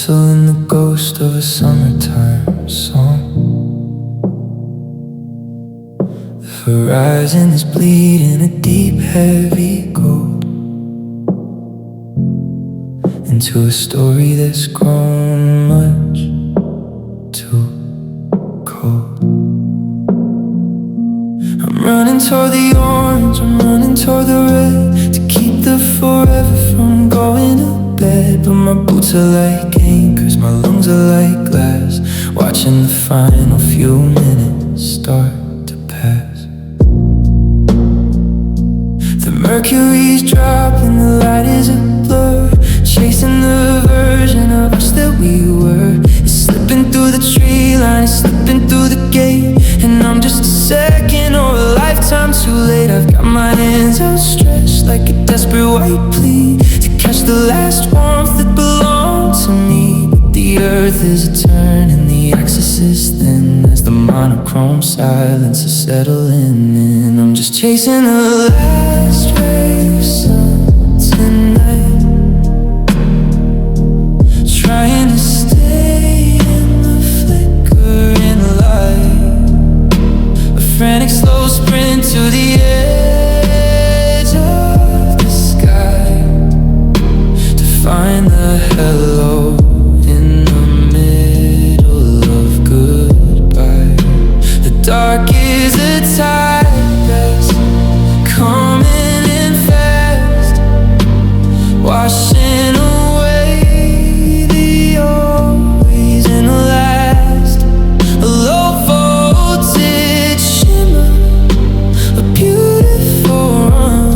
whistling the ghost of a summertime song. The horizon is bleeding a deep, heavy gold into a story that's grown much too cold. I'm running toward the orange, I'm running toward the red, to keep the forever from going to bed. But my boots are like anchors, my lungs are like glass, watching the final few minutes start to pass. The mercury's dropping, the light is a blur, chasing the version of us that we were. It's slipping through the tree line, it's slipping through the gate, and I'm just a second or a lifetime too late. I've got my hands outstretched like a desperate white plea to catch the last warmth that belonged to me. But the earth is a turn and the axis is thin as the monochrome silence is settling in. I'm just chasing the last ray of sun tonight, trying to stay in the flickering light. A frantic slow sprint to the edge of the sky, to find the hello in the middle of goodbye. The dark is a tide that's coming in fast, washing away the always and the last. A low voltage shimmer, a beautiful run,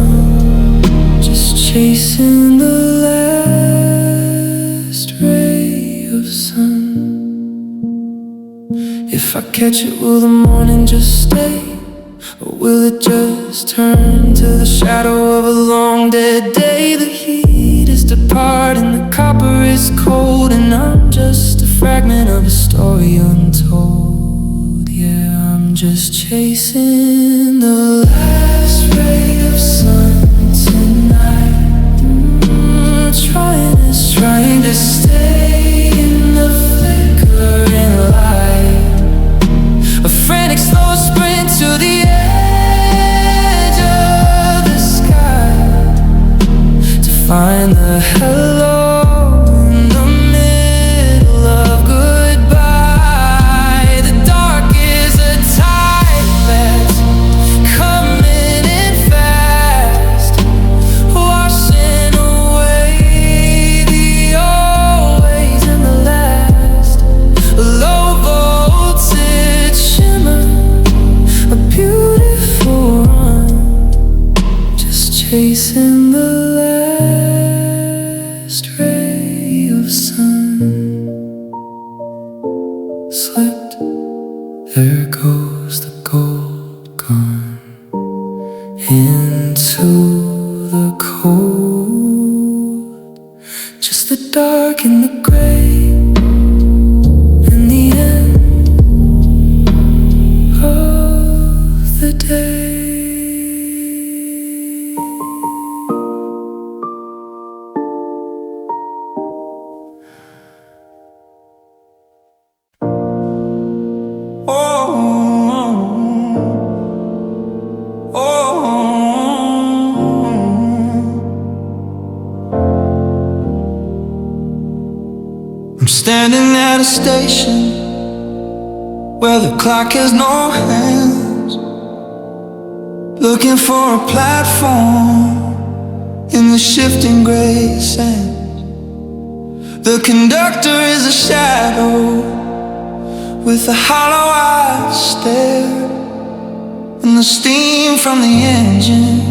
just chasing the last ray of sun. If I catch it, will the morning just stay, or will it just turn to the shadow of a long dead day? The heat is departing, the copper is cold, and I'm just a fragment of a story untold. Yeah, I'm just chasing the last ray of sun tonight. Trying to stay in the flickering light. A frantic slow sprint to the edge of the sky, to find the hello in the middle of goodbye. The dark is a tide that's coming in fast, washing away the always and the last. A low voltage shimmer, a beautiful run, just chasing the last ray of sun. Slipped, there goes the gold gone into the cold. Just the dark and the gray, and the end of the day. I'm standing at a station where the clock has no hands, looking for a platform in the shifting gray sand. The conductor is a shadow with a hollow-eyed stare, and the steam from the engine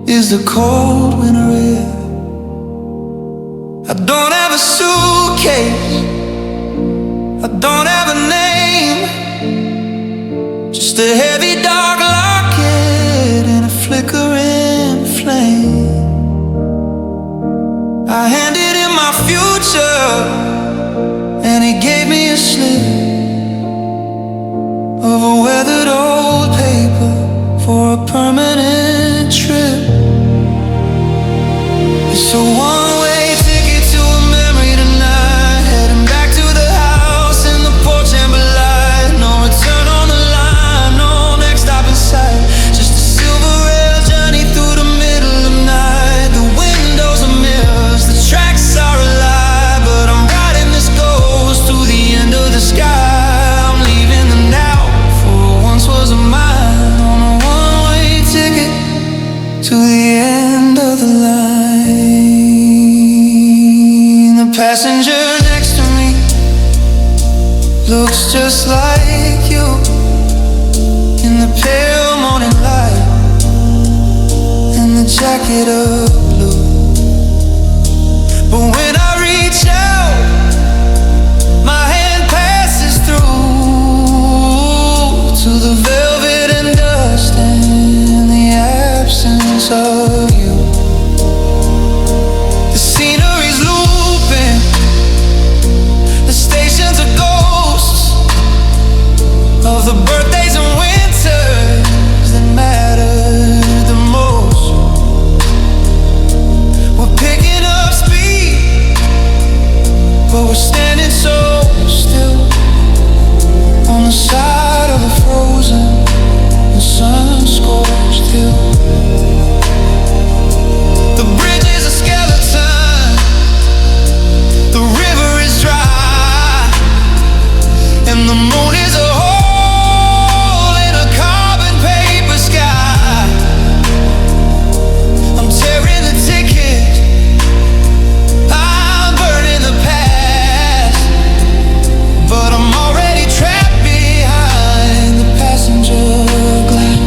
is the cold winter air. I don't have a suitcase, I don't have a name, just a heavy dark locket and a flickering flame. I handed him my future, and he gave me a slip of a weathered old paper for a permanent trip. It's a one-way ticket to a memory tonight. looks just like you in the pale morning light and the jacket of blue. But when I reach out, my hand passes through to the velvet and dust and the absence of you. The scenery's looping, the stations are ghosts of the birthdays and winters that matter the most. We're picking up speed, but we're standing so still on the side of a frozen and sun-scorched hill. The bridge is a skeleton, the river is dry, and the moon is a hole in a carbon paper sky. I'm tearing the ticket, I'm burning the past, but I'm already trapped behind the passenger glass.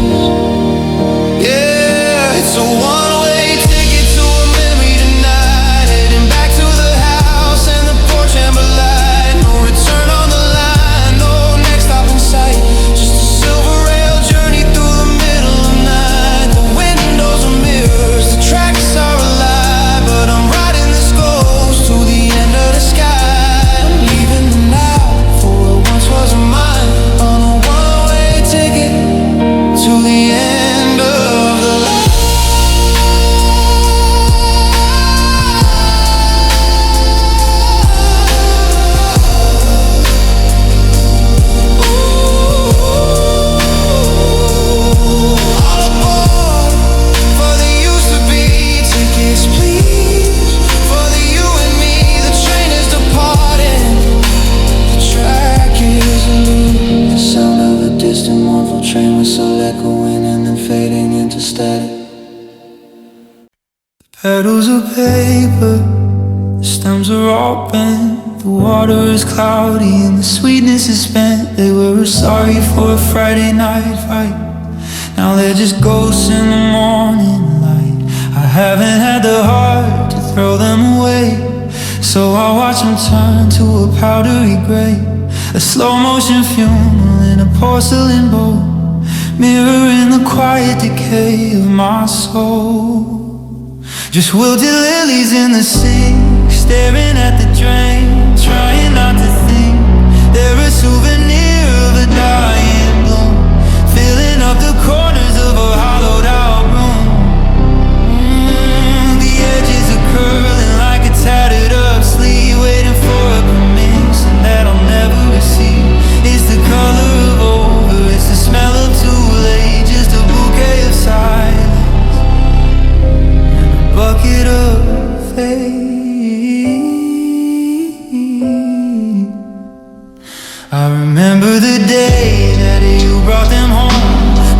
Yeah, it's a one-way ticket to a memory tonight, heading back to the house and the porch amber light. No return on the line, no next stop in sight, just a silver rail journey through the middle of night. The windows are mirrors, the tracks are alive, but I'm riding this ghost to the end of the sky. I'm leaving the now for what once was mine, on a one-way ticket to the end of the line. All aboard for the used to be tickets, please. For the you and me, the train is departing. The track is loose. The sound of a distant mournful train whistle echoing and then fading into static. Petals of paper, the stems are all bent. The water is cloudy and the sweetness is spent. They were sorry for a Friday night fight, now they're just ghosts in the morning light. I haven't had the heart to throw them away, so I watch them turn to a powdery gray, a slow motion funeral in a porcelain bowl, mirroring the quiet decay of my soul. Just wilted lilies in the sink, staring at the drain, trying not to think. They're a souvenir of a dying bloom, filling up the corners of a hollowed out room. The edges are curling like a tattered up sleeve, waiting for a permission that I'll never receive. It's the color of over, it's the smell of too late, just a bouquet of silence, bucket of fate. I remember the day that you brought them home,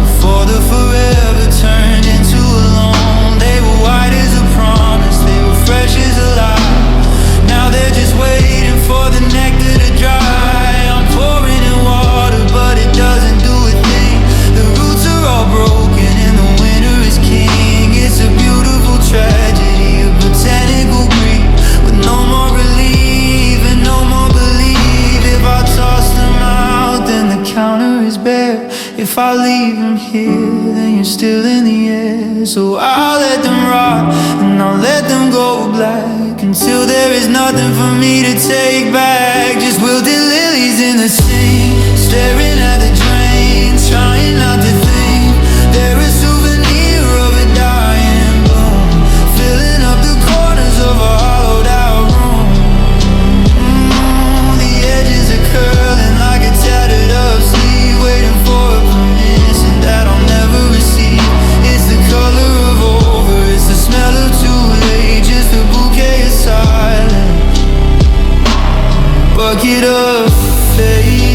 before the forever turned into a loan. They were white as a promise, they were fresh as a lie. Now they're just waiting for the nectar to dry. I'm pouring in water, but it doesn't do a thing. The roots are all broken and the winter is king. It's a beautiful tragedy, a botanical grief, with no more relief and no more belief. If I toss them out, then the counter is bare. If I leave them here, then you're still in the air. So I'll let them rot and I'll let them go black, until there is nothing for me to take back. Just wilted lilies in the sink, staring at the drain, trying not to think. They're a souvenir of a dying bloom, filling up the corners of a hollowed out room. The edges are curling like a tattered up sleeve, waiting for a permission that I'll never receive. It's the color of over, it's the smell of too late, just a bouquet of silence, bucket of fate.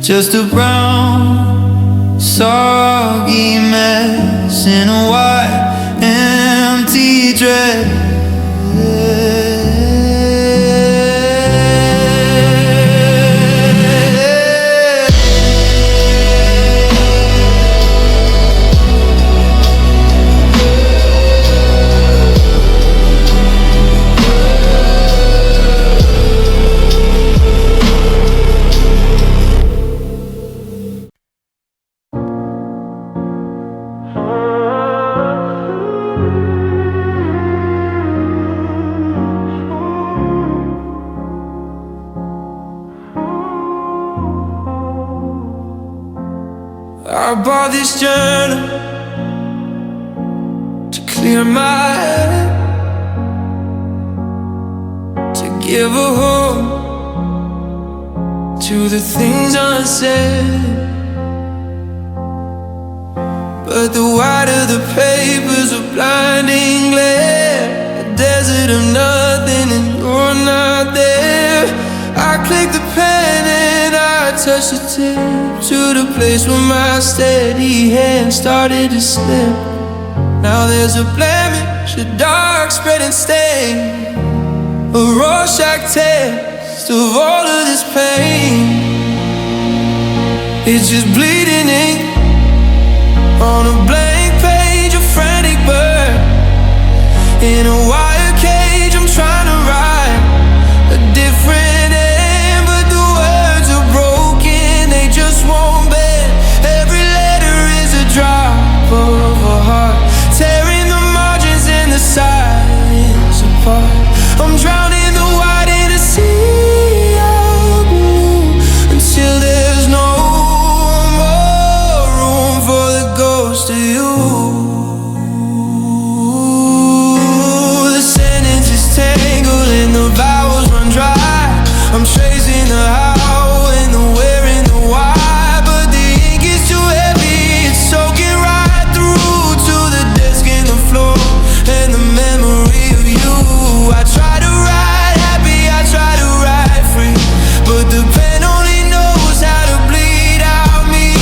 just a brown, soggy mess in a white, empty dress. I bought this journal to clear my head, to give a home to the things unsaid. But the whiter the paper's a blinding glare, a desert of nothing and you're not there. I click the pen and I touch the tip to the place where my steady hand started to slip. Now there's a blemish, a dark spreading stain, a Rorschach test of all of this pain. It's just bleeding ink on a blank page, a frantic bird in a wire cage. I'm trying to write a different end, but the words are broken, they just won't bend. Every letter is a drop of a heart, tearing the margins and the silence apart. I'm drowning the white in a sea of blue until there's no more room for the ghost of you. The sentences tangle and the vowels run dry. I'm tracing the how and the where and the why, but the ink is too heavy, it's soaking right through to the desk and the floor and the memory of you. I try to write happy, I try to write free, but the pen only knows how to bleed out me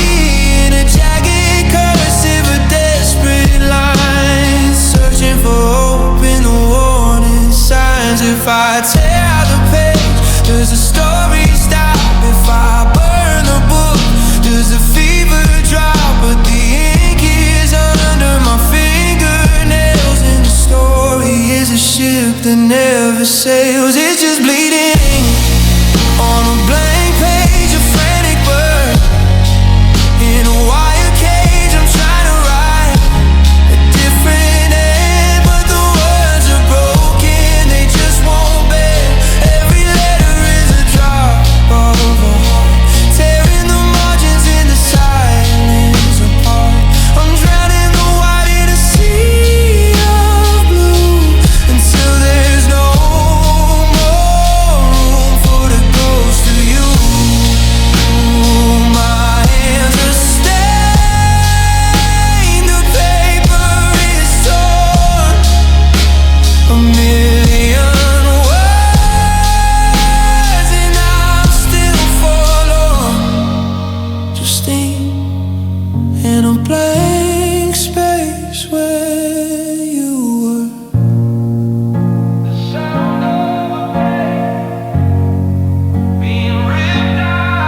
in a jagged cursive of desperate lines, searching for hope in the warning signs. If I tear out the page, does the story stop? If I burn the book, does the fever drop? But the ink is under my fingernails, and the story is a ship that never sails. It's just bleeding on a blank page, a frantic bird in a wire cage. I'm trying to write a different end, but the words are broken, they just won't bend. Every letter is a drop of a heart, tearing the margins in the silence apart. I'm drowning the white in a sea of blue until there's no more room for the ghost of you. My hands are stained, the paper is torn, a million words and I'm still forlorn, just ink in a blank space where you were. The sound of a page being ripped out.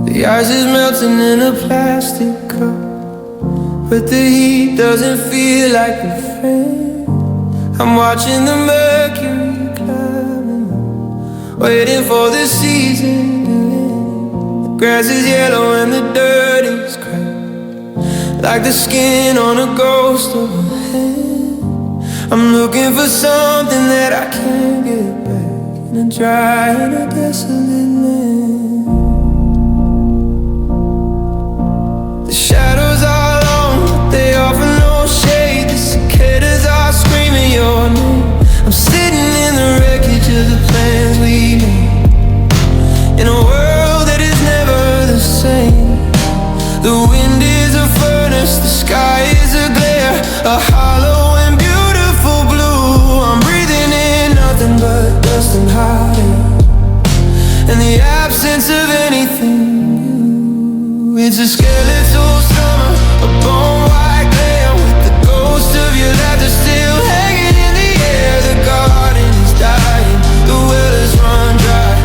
The ice is melting in a plastic cup, but the heat doesn't feel like a friend. I'm watching the mercury climbing, waiting for the season to end. The grass is yellow and the dirt is cracked, like the skin on a ghost of a hand. I'm looking for something that I can't get back in a dry and a desolate land. The shadows are long, but they offer no shade. The cicadas are screaming your name. I'm sitting in the wreckage and heartache, and the absence of anything new. It's a skeletal summer, a bone white glare, with the ghost of your laughter still hanging in the air. The garden is dying, the well has run dry,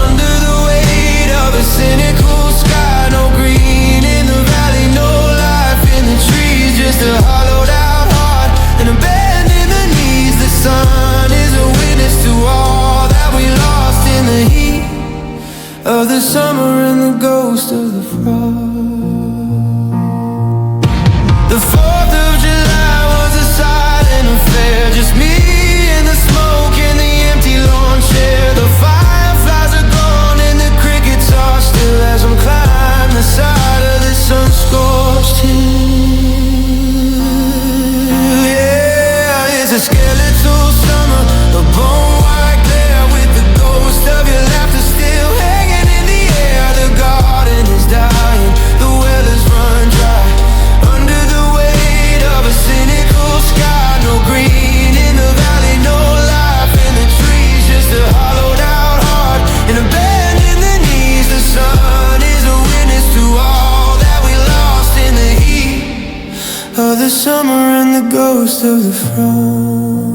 under the weight of a cynical sky. No green in the valley, no life in the trees, just a hollowed out heart and a bend in the knees. The sun is a witness to all that we lost in the heat of the summer and the ghost of the frost. The 4th of July was a silent affair, just me and the smoke and the empty lawn chair. The fireflies are gone and the crickets are still as I'm climbing the side of this sun-scorched hill. Yeah, it's a skeletal summer, a bone white glare, with the ghost of your laughter still hanging in the air. The garden is dying, the well has run dry, under the weight of a cynical sky. No green in the valley, no life in the trees, just a hollowed out heart and a bend in the knees. The sun is a witness to all that we lost in the heat of the summer and the ghost of the frost.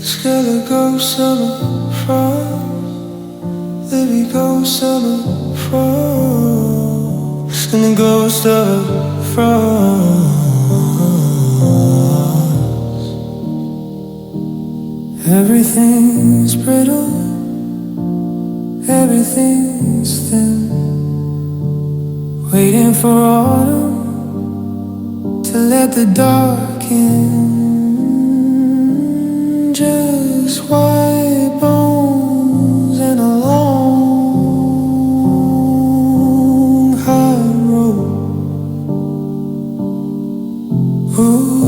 Skeletal ghost summer frost, there we go summer frost, and the ghost of a frost. Everything's brittle, everything's thin, waiting for autumn to let the dark in. Just white bones and a long hard road. Ooh.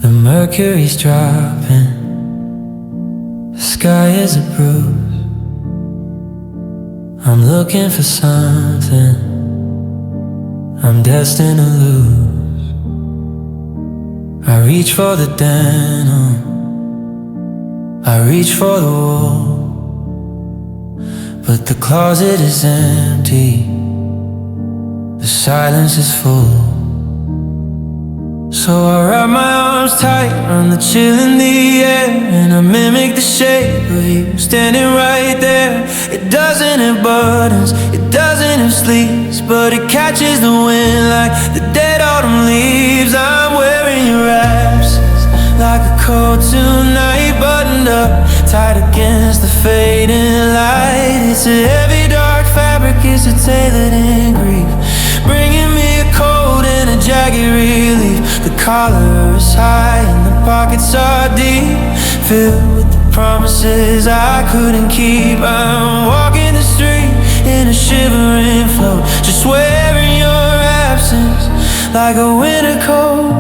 The mercury's dropping, the sky is a bruise. I'm looking for something I'm destined to lose. I reach for the denim, I reach for the wool, but the closet is empty, the silence is full. So I wrap my arms tight around the chill in the air, and I mimic the shape of you standing right there. It doesn't have buttons, it doesn't have sleeves, but it catches the wind like the dead autumn leaves. I'm wearing your absence like a coat tonight, buttoned up tight against the fading light. It's a heavy dark fabric, it's a tailored in grief, bringing me a cold and a jagged relief. The collar is high and the pockets are deep, filled with the promises I couldn't keep. I'm walking the street in a shivering flow, just wearing your absence like a winter coat.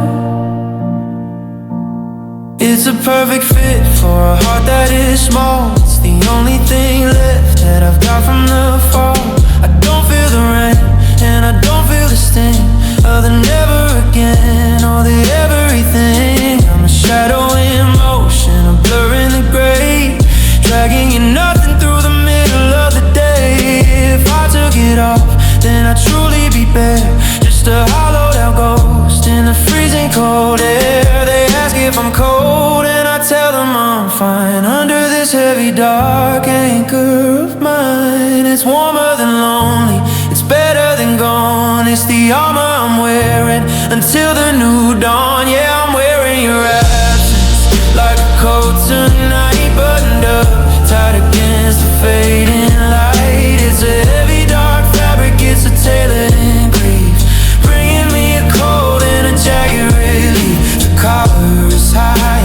It's a perfect fit for a heart that is small. It's the only thing left that I've got from the fall. I don't feel the rain and I don't feel the sting of the never again or the everything. I'm a shadow in motion, a blur in the gray, dragging you nothing through the middle of the day. If I took it off, then I'd truly be bare, just a hollowed out ghost in the freezing cold air. They ask if I'm cold and I tell them I'm fine, under this heavy dark anchor of mine. It's warmer than lonely, it's better than gone. It's the armor I'm wearing until the new dawn. Yeah, I'm wearing your absence like a coat tonight, buttoned up tight against the fading light. It's a heavy dark fabric, it's a tailored in grief, bringing me a cold and a jagged relief. The collar is high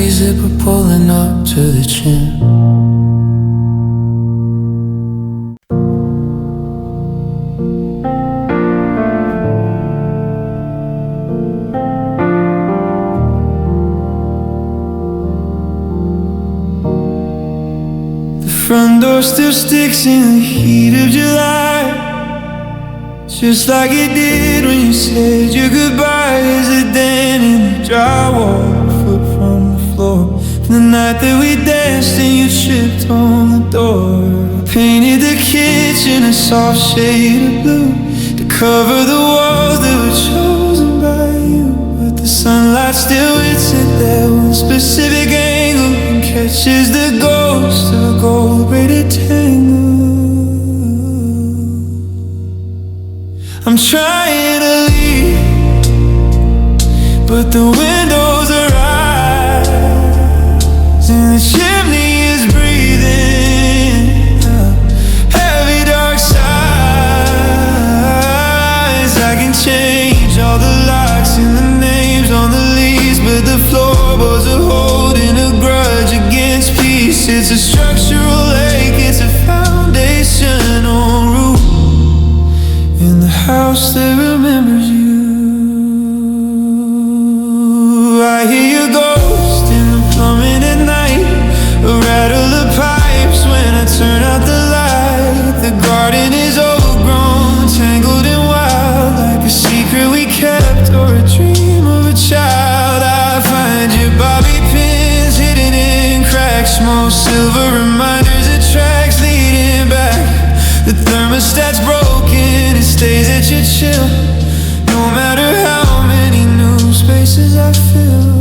baggy zipper pulling up to the chin. Front door still sticks in the heat of July, just like it did when you said your goodbye. There's a dent in the drywall, a foot from the floor, from the night that we danced and you tripped on the door. I painted the kitchen a soft shade of blue to cover the walls that were chosen by you, but the sunlight still hits at that one specific angle and catches the ghost of a gold-braided tangle. I'm trying to leave, but the windows are eyes and the chimney is breathing out heavy dark sighs. I can change all the locks and the names on the leaves, but the floorboards are holding a grudge against peace. It's a structural ache, it's a foundational root in the house that remembers you. I hear your ghost in the plumbing at night, a rattle of pipes when I turn out the light. The garden is overgrown, tangled and wild, like a secret we kept or a dream of a child. I find your bobby pins hidden in cracks, small silver reminders of tracks leading back. The thermostat's broken, it stays at your chill, no matter how many new spaces I fill.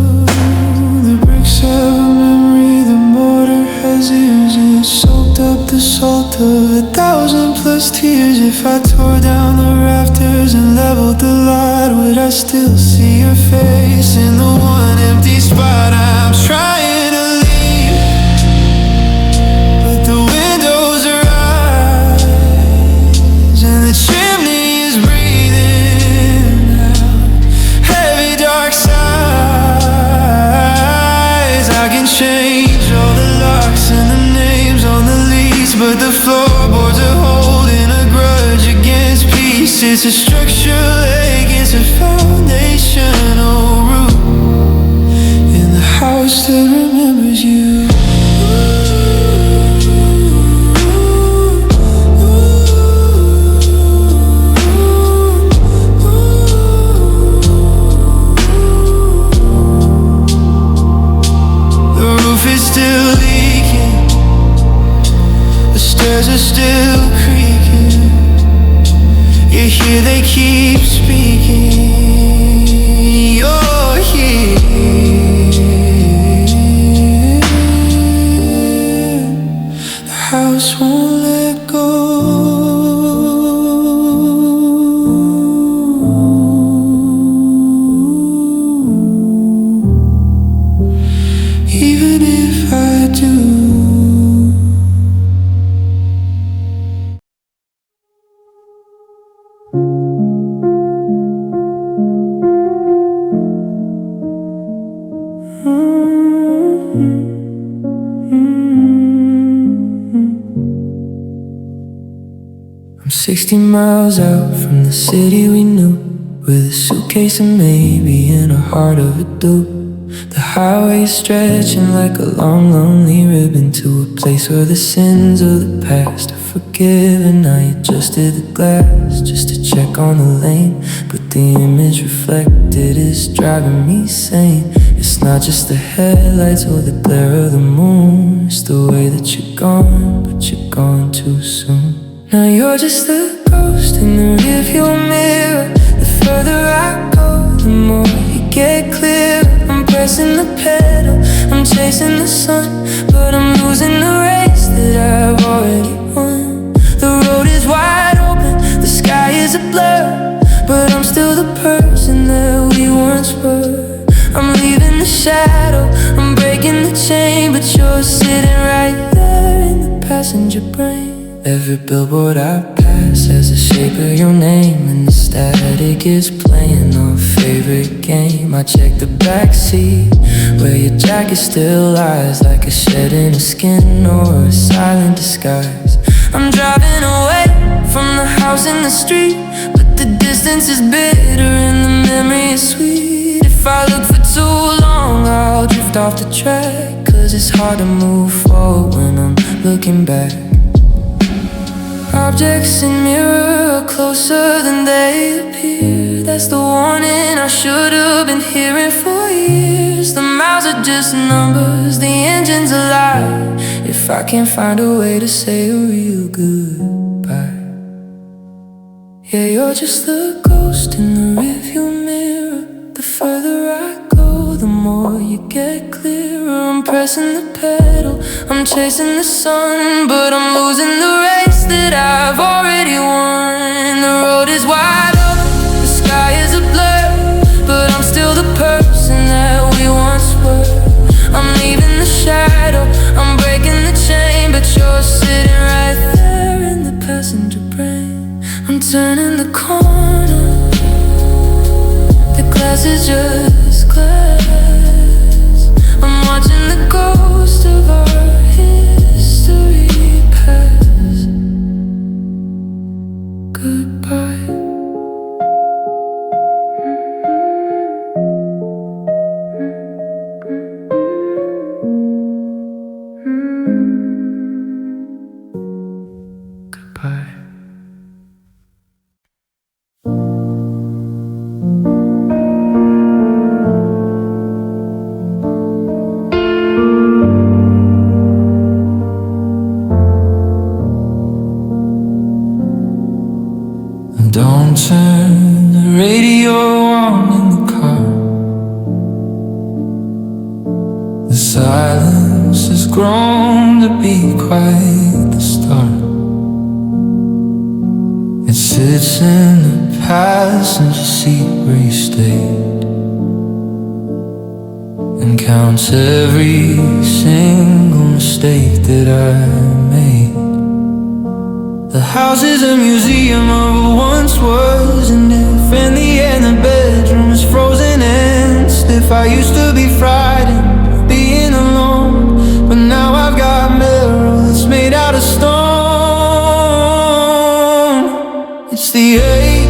The bricks have a memory, the mortar has ears, and it soaked up the salt of 1,000+ tears. If I tore down the rafters and leveled the lot, would I still see your face in the one empty spot? I'm trying to leave, but the windows are eyes and the chimney is breathing out heavy dark sighs. I can change all the locks and the names on the lease, but the floorboards are holding a grudge against peace. It's a structural ache, it's a foundational root in the house that remembers you. The roof is still leaking, the stairs are still creaking. You hear they keep speaking. You're here. The house won't let go. Even if I do. I'm 60 miles out from the city we knew, with a suitcase and maybe in a heart of a dude. The highway stretching like a long, lonely ribbon to a place where the sins of the past are forgiven. I adjusted the glass just to check on the lane, but the image reflected is driving me sane. It's not just the headlights or the glare of the moon, it's the way that you're gone, but you're gone too soon. Now you're just a ghost in the rearview mirror. The further I go, the more you get clearer. I'm pressing the pedal, I'm chasing the sun, but I'm losing the race that I've already won. The road is wide open, the sky is a blur, but I'm still the person that we once were. I'm leaving the shadow, I'm breaking the chain, but you're sitting right there in the passenger brain. Every billboard I pass has the shape of your name, and the static is playing off favorite game. I check the backseat where your jacket still lies, like a shed in a skin or a silent disguise. I'm driving away from the house in the street, but the distance is bitter and the memory is sweet. If I look for too long, I'll drift off the track, 'cause it's hard to move forward when I'm looking back. Objects in mirror are closer than they appear. That's the warning I should have been hearing for years. The miles are just numbers, the engine's alive. If I can't find a way to say a real goodbye. Yeah, you're just the ghost in the rearview mirror. The further I go, the more you get clearer. I'm pressing the pedal, I'm chasing the sun, but I'm losing the race that I've already won. The road is wide open, the sky is a blur, but I'm still the person that we once were. I'm leaving the shadow, I'm breaking the chain, but you're sitting right there in the passenger brain. I'm turning the corner, the glass is just glass. I'm watching the ghost of our history pass. Goodbye. Goodbye. Don't turn the radio on in the car. The silence has grown to be quite the start. It sits in the passenger seat where you stayed, and counts every single mistake that I made. The house is a museum of what once was, and if in the end the bedroom is frozen and stiff, I used to be frightened of being alone, but now I've got metal that's made out of stone. It's the ache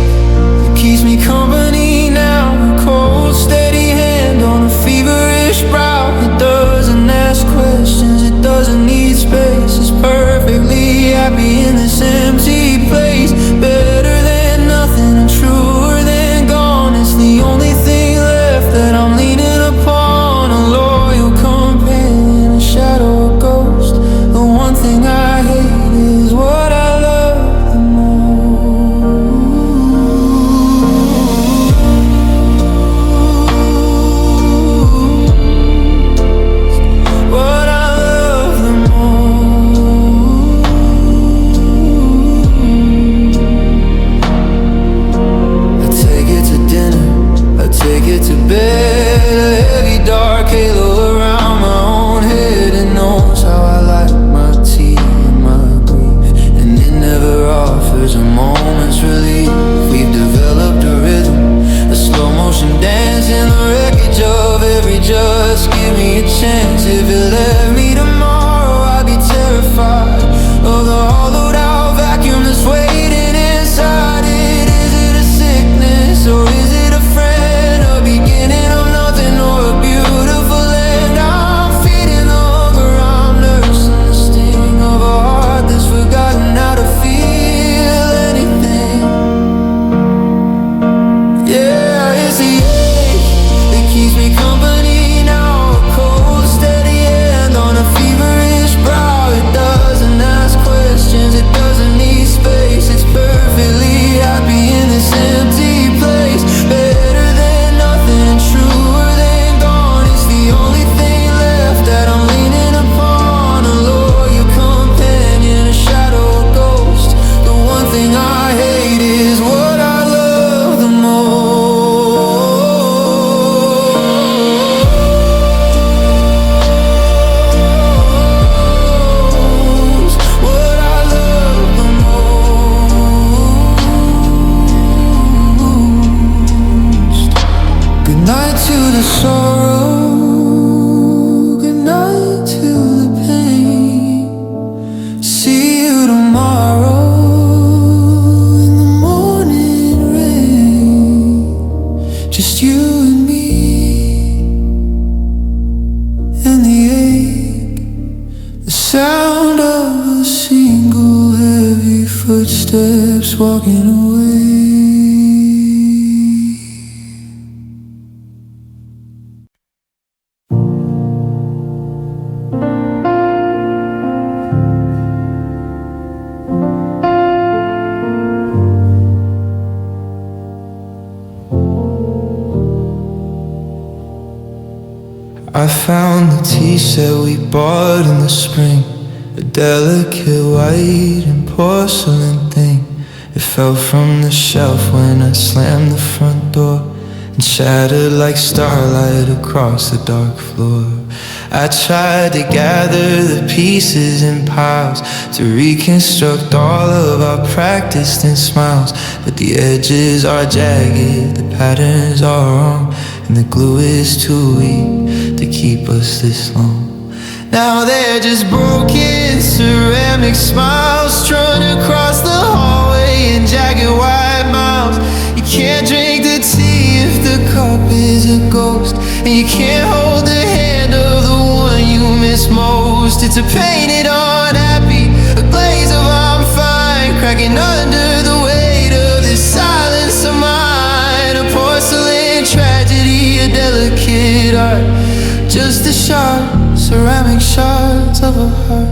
that keeps me company now, a cold steady hand on a feverish brow. It doesn't ask questions, it doesn't need space. It's perfectly happy in this empty place. Better than nothing and truer than gone. It's the only thing left that I'm leaning upon alone. footsteps walking away. I found the t-shirt we bought in the spring, a delicate white and porcelain thing. It fell from the shelf when I slammed the front door and shattered like starlight across the dark floor. I tried to gather the pieces in piles to reconstruct all of our practiced and smiles, but the edges are jagged, the patterns are wrong, and the glue is too weak to keep us this long. Now they're just broken ceramic smiles strewn across the hallway in jagged white mouths. You can't drink the tea if the cup is a ghost, and you can't hold the hand of the one you miss most. It's a painted on happy, a glaze of I'm fine, cracking under the weight of this silence of mine. A porcelain tragedy, a delicate art, just a sharp ceramic shards of a heart.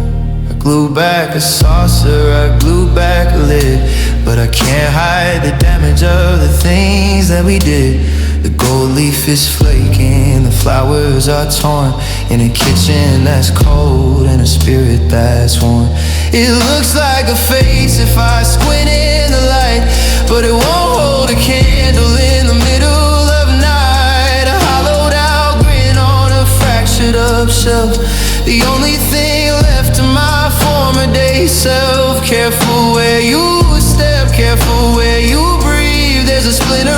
I glue back a saucer, I glue back a lid, but I can't hide the damage of the things that we did. The gold leaf is flaking, the flowers are torn, in a kitchen that's cold and a spirit that's worn. It looks like a face if I squint in the light, but it won't hold a candle in the middle of night. A hollowed out grin on a fractured up shelf, the only thing left of my former day self. Careful where you step, careful where you breathe, there's a splinter